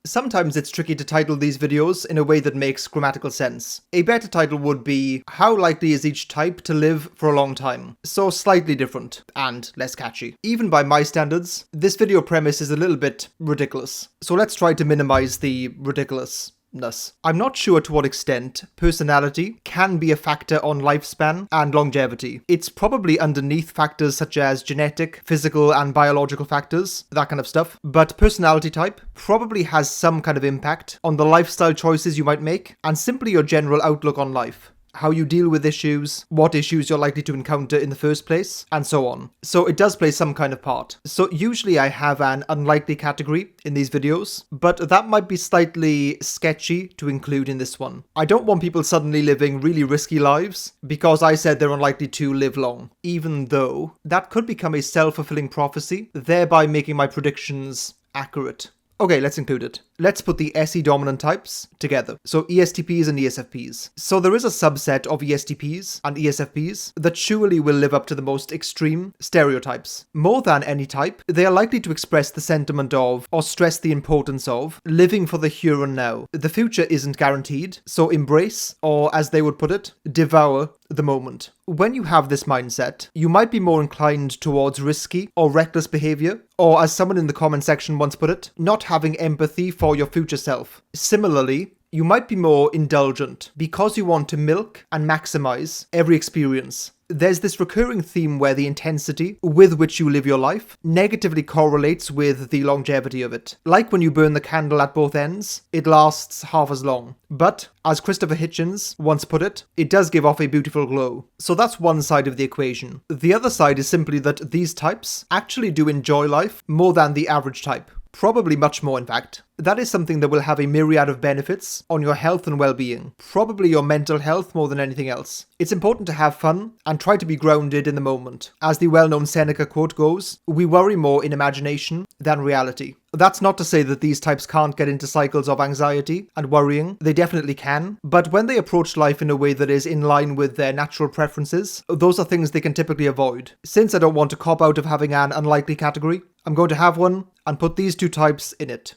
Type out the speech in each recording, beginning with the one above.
Sometimes it's tricky to title these videos in a way that makes grammatical sense. A better title would be, how likely is each type to live for a long time? So slightly different, and less catchy. Even by my standards, this video premise is a little bit ridiculous. So let's try to minimize the ridiculousness. I'm not sure to what extent personality can be a factor on lifespan and longevity. It's probably underneath factors such as genetic, physical, and biological factors, that kind of stuff. But personality type probably has some kind of impact on the lifestyle choices you might make and simply your general outlook on life. How you deal with issues, what issues you're likely to encounter in the first place, and so on. So it does play some kind of part. So usually I have an unlikely category in these videos, but that might be slightly sketchy to include in this one. I don't want people suddenly living really risky lives because I said they're unlikely to live long, even though that could become a self-fulfilling prophecy, thereby making my predictions accurate. Okay, let's include it. Let's put the SE dominant types together. So ESTPs and ESFPs. So there is a subset of ESTPs and ESFPs that surely will live up to the most extreme stereotypes. More than any type, they are likely to express the sentiment of, or stress the importance of, living for the here and now. The future isn't guaranteed, so embrace, or as they would put it, devour the moment. When you have this mindset, you might be more inclined towards risky or reckless behavior, or as someone in the comment section once put it, not having empathy for your future self. Similarly, you might be more indulgent because you want to milk and maximize every experience. There's this recurring theme where the intensity with which you live your life negatively correlates with the longevity of it. Like when you burn the candle at both ends, it lasts half as long. But, as Christopher Hitchens once put it, it does give off a beautiful glow. So that's one side of the equation. The other side is simply that these types actually do enjoy life more than the average type. Probably much more, in fact. That is something that will have a myriad of benefits on your health and well-being. Probably your mental health more than anything else. It's important to have fun and try to be grounded in the moment. As the well-known Seneca quote goes, we worry more in imagination than reality. That's not to say that these types can't get into cycles of anxiety and worrying. They definitely can. But when they approach life in a way that is in line with their natural preferences, those are things they can typically avoid. Since I don't want to cop out of having an unlikely category, I'm going to have one and put these two types in it.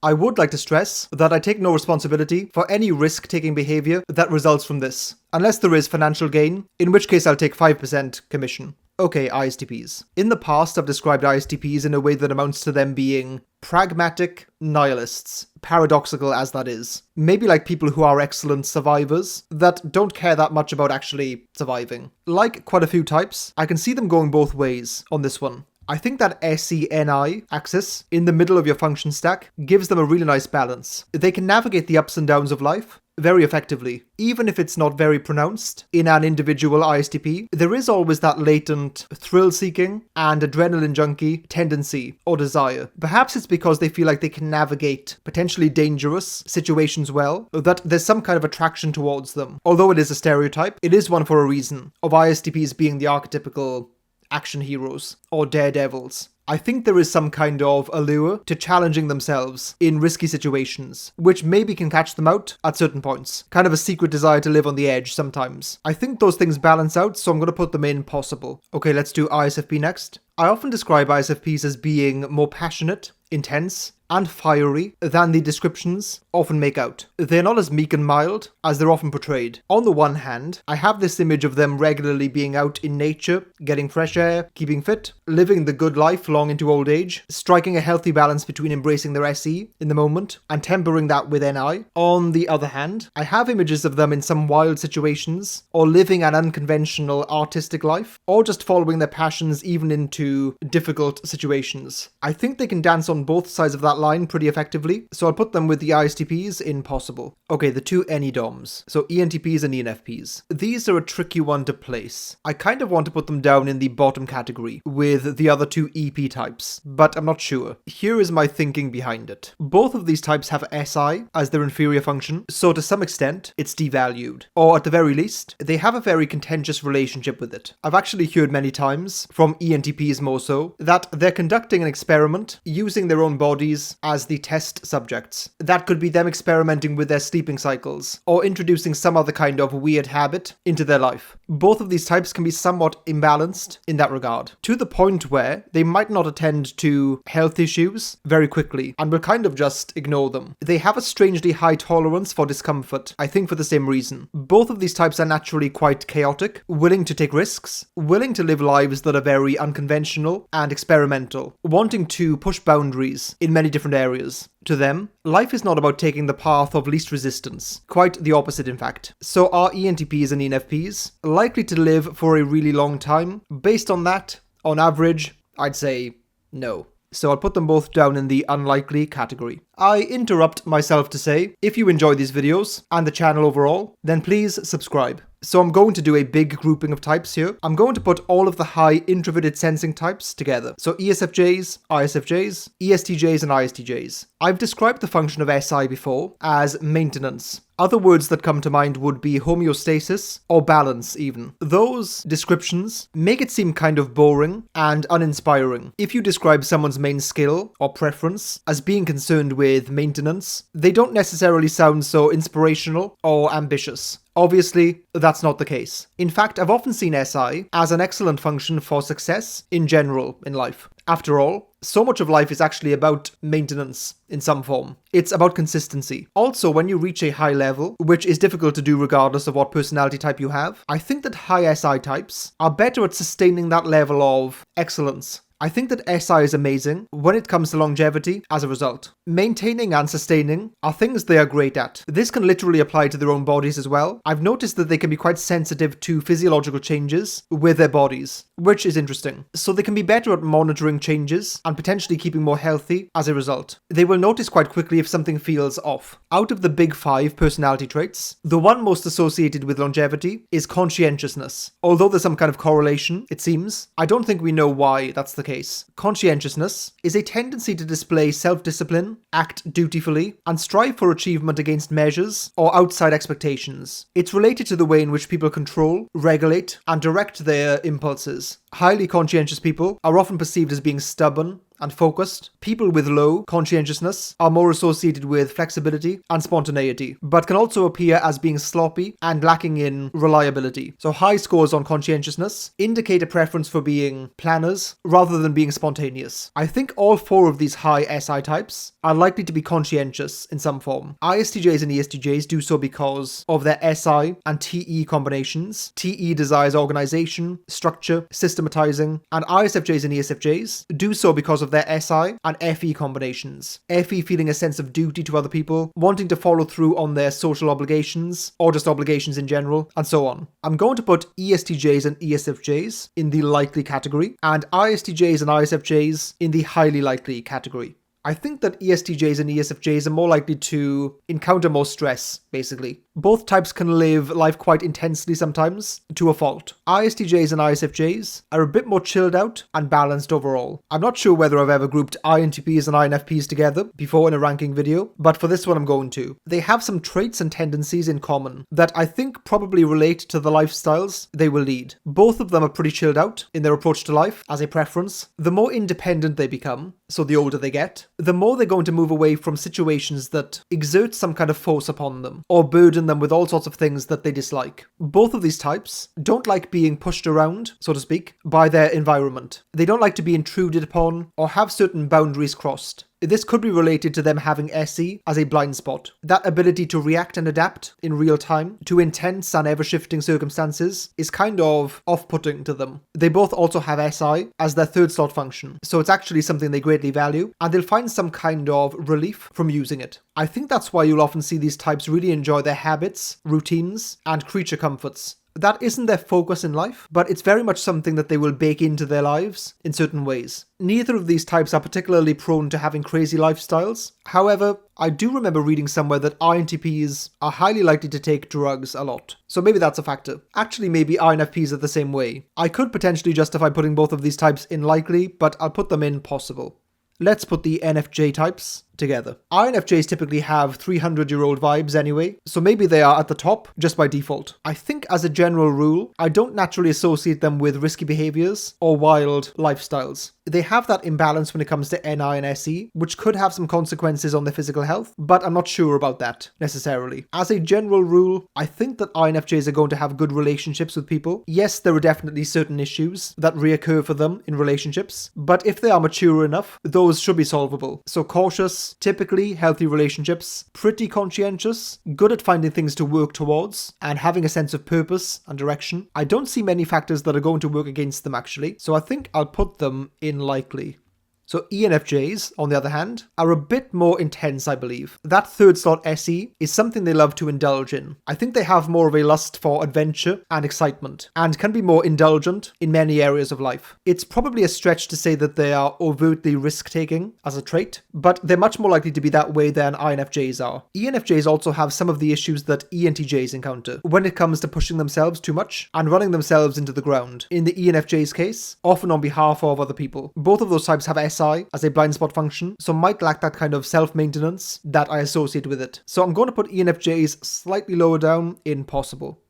I would like to stress that I take no responsibility for any risk-taking behavior that results from this, unless there is financial gain, in which case I'll take 5% commission. Okay, ISTPs. In the past, I've described ISTPs in a way that amounts to them being pragmatic nihilists, paradoxical as that is. Maybe like people who are excellent survivors that don't care that much about actually surviving. Like quite a few types, I can see them going both ways on this one. I think that SENI axis in the middle of your function stack gives them a really nice balance. They can navigate the ups and downs of life very effectively. Even if it's not very pronounced in an individual ISTP, there is always that latent thrill-seeking and adrenaline junkie tendency or desire. Perhaps it's because they feel like they can navigate potentially dangerous situations well, or that there's some kind of attraction towards them. Although it is a stereotype, it is one for a reason, of ISTPs being the archetypical action heroes or daredevils. I think there is some kind of allure to challenging themselves in risky situations, which maybe can catch them out at certain points. Kind of a secret desire to live on the edge sometimes. I think those things balance out, so I'm going to put them in possible. Okay, let's do ISFP next. I often describe ISFPs as being more passionate, intense, and fiery than the descriptions often make out. They're not as meek and mild as they're often portrayed. On the one hand, I have this image of them regularly being out in nature, getting fresh air, keeping fit, living the good life long into old age, striking a healthy balance between embracing their SE in the moment and tempering that with NI. On the other hand, I have images of them in some wild situations, or living an unconventional artistic life, or just following their passions even into difficult situations. I think they can dance on both sides of that line pretty effectively, so I'll put them with the ISTPs in possible. Okay, the two NEDOMs, so ENTPs and ENFPs. These are a tricky one to place. I kind of want to put them down in the bottom category with the other two EP types, but I'm not sure. Here is my thinking behind it. Both of these types have SI as their inferior function, so to some extent it's devalued, or at the very least, they have a very contentious relationship with it. I've actually heard many times, from ENTPs more so, that they're conducting an experiment using their own bodies as the test subjects. That could be them experimenting with their sleeping cycles, or introducing some other kind of weird habit into their life. Both of these types can be somewhat imbalanced in that regard, to the point where they might not attend to health issues very quickly and will kind of just ignore them. They have a strangely high tolerance for discomfort, I think for the same reason. Both of these types are naturally quite chaotic, willing to take risks, willing to live lives that are very unconventional and experimental, wanting to push boundaries in many different areas. To them, life is not about taking the path of least resistance. Quite the opposite, in fact. So are ENTPs and ENFPs likely to live for a really long time? Based on that, on average, I'd say no. So I'll put them both down in the unlikely category. I interrupt myself to say, if you enjoy these videos and the channel overall, then please subscribe. So I'm going to do a big grouping of types here. I'm going to put all of the high introverted sensing types together. So ESFJs, ISFJs, ESTJs and ISTJs. I've described the function of SI before as maintenance. Other words that come to mind would be homeostasis or balance even. Those descriptions make it seem kind of boring and uninspiring. If you describe someone's main skill or preference as being concerned with maintenance, they don't necessarily sound so inspirational or ambitious. Obviously, that's not the case. In fact, I've often seen SI as an excellent function for success in general in life. After all, so much of life is actually about maintenance in some form. It's about consistency. Also, when you reach a high level, which is difficult to do regardless of what personality type you have, I think that high SI types are better at sustaining that level of excellence. I think that SI is amazing when it comes to longevity as a result. Maintaining and sustaining are things they are great at. This can literally apply to their own bodies as well. I've noticed that they can be quite sensitive to physiological changes with their bodies, which is interesting. So they can be better at monitoring changes and potentially keeping more healthy as a result. They will notice quite quickly if something feels off. Out of the big 5 personality traits, the one most associated with longevity is conscientiousness. Although there's some kind of correlation, it seems, I don't think we know why that's the case. Conscientiousness is a tendency to display self-discipline, act dutifully, and strive for achievement against measures or outside expectations. It's related to the way in which people control, regulate, and direct their impulses. Highly conscientious people are often perceived as being stubborn and focused. People with low conscientiousness are more associated with flexibility and spontaneity, but can also appear as being sloppy and lacking in reliability. So high scores on conscientiousness indicate a preference for being planners rather than being spontaneous. I think all 4 of these high SI types are likely to be conscientious in some form. ISTJs and ESTJs do so because of their SI and TE combinations. TE desires organization, structure, systematizing, and ISFJs and ESFJs do so because of their SI and FE combinations. FE feeling a sense of duty to other people, wanting to follow through on their social obligations, or just obligations in general, and so on. I'm going to put ESTJs and ESFJs in the likely category, and ISTJs and ISFJs in the highly likely category. I think that ESTJs and ESFJs are more likely to encounter more stress, basically. Both types can live life quite intensely sometimes, to a fault. ISTJs and ISFJs are a bit more chilled out and balanced overall. I'm not sure whether I've ever grouped INTPs and INFPs together before in a ranking video, but for this one I'm going to. They have some traits and tendencies in common that I think probably relate to the lifestyles they will lead. Both of them are pretty chilled out in their approach to life as a preference. The more independent they become, so the older they get, the more they're going to move away from situations that exert some kind of force upon them or burden them with all sorts of things that they dislike. Both of these types don't like being pushed around, so to speak, by their environment. They don't like to be intruded upon or have certain boundaries crossed. This could be related to them having SE as a blind spot. That ability to react and adapt in real time to intense and ever-shifting circumstances is kind of off-putting to them. They both also have SI as their 3rd slot function, so it's actually something they greatly value, and they'll find some kind of relief from using it. I think that's why you'll often see these types really enjoy their habits, routines, and creature comforts. That isn't their focus in life, but it's very much something that they will bake into their lives in certain ways. Neither of these types are particularly prone to having crazy lifestyles. However, I do remember reading somewhere that INTPs are highly likely to take drugs a lot. So maybe that's a factor. Actually, maybe INFPs are the same way. I could potentially justify putting both of these types in likely, but I'll put them in possible. Let's put the NFJ types together. INFJs typically have 300-year-old vibes anyway, so maybe they are at the top just by default. I think as a general rule, I don't naturally associate them with risky behaviors or wild lifestyles. They have that imbalance when it comes to NI and SE, which could have some consequences on their physical health, but I'm not sure about that necessarily. As a general rule, I think that INFJs are going to have good relationships with people. Yes, there are definitely certain issues that reoccur for them in relationships, but if they are mature enough, those should be solvable. So cautious, typically healthy relationships, pretty conscientious, good at finding things to work towards, and having a sense of purpose and direction. I don't see many factors that are going to work against them actually, so I think I'll put them in likely. So ENFJs, on the other hand, are a bit more intense, I believe. That third slot SE is something they love to indulge in. I think they have more of a lust for adventure and excitement, and can be more indulgent in many areas of life. It's probably a stretch to say that they are overtly risk-taking as a trait, but they're much more likely to be that way than INFJs are. ENFJs also have some of the issues that ENTJs encounter when it comes to pushing themselves too much and running themselves into the ground. In the ENFJ's case, often on behalf of other people. Both of those types have SI as a blind spot function, so might lack that kind of self-maintenance that I associate with it. So I'm going to put ENFJs slightly lower down in possible.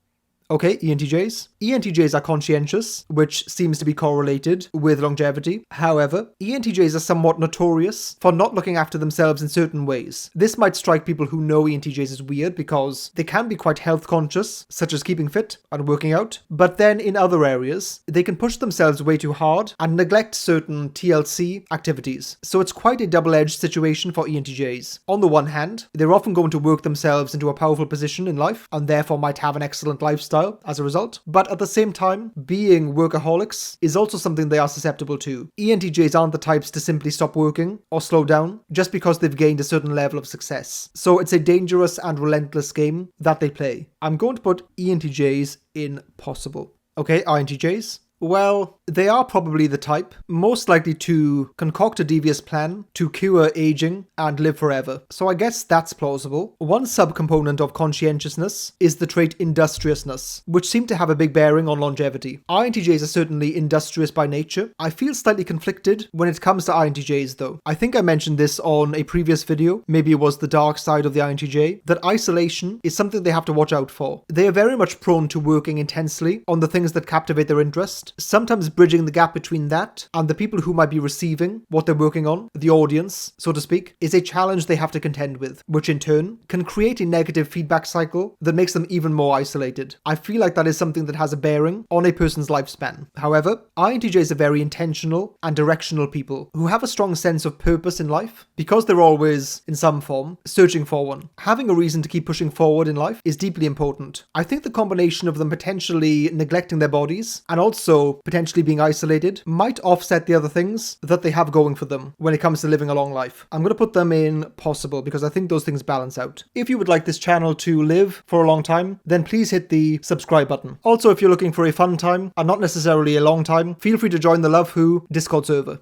Okay, ENTJs. ENTJs are conscientious, which seems to be correlated with longevity. However, ENTJs are somewhat notorious for not looking after themselves in certain ways. This might strike people who know ENTJs as weird because they can be quite health conscious, such as keeping fit and working out, but then in other areas, they can push themselves way too hard and neglect certain TLC activities. So it's quite a double-edged situation for ENTJs. On the one hand, they're often going to work themselves into a powerful position in life and therefore might have an excellent lifestyle as a result, but at the same time, being workaholics is also something they are susceptible to. ENTJs aren't the types to simply stop working or slow down just because they've gained a certain level of success. So it's a dangerous and relentless game that they play. I'm going to put ENTJs in possible. Okay, INTJs. Well, they are probably the type most likely to concoct a devious plan to cure aging and live forever. So I guess that's plausible. One subcomponent of conscientiousness is the trait industriousness, which seemed to have a big bearing on longevity. INTJs are certainly industrious by nature. I feel slightly conflicted when it comes to INTJs though. I think I mentioned this on a previous video, maybe it was the dark side of the INTJ, that isolation is something they have to watch out for. They are very much prone to working intensely on the things that captivate their interest, sometimes bridging the gap between that and the people who might be receiving what they're working on, the audience, so to speak, is a challenge they have to contend with, which in turn can create a negative feedback cycle that makes them even more isolated. I feel like that is something that has a bearing on a person's lifespan. However, INTJs are very intentional and directional people who have a strong sense of purpose in life because they're always, in some form, searching for one. Having a reason to keep pushing forward in life is deeply important. I think the combination of them potentially neglecting their bodies and also potentially being isolated might offset the other things that they have going for them when it comes to living a long life. I'm going to put them in possible because I think those things balance out. If you would like this channel to live for a long time, then please hit the subscribe button. Also, if you're looking for a fun time and not necessarily a long time, feel free to join the Love Who Discord server.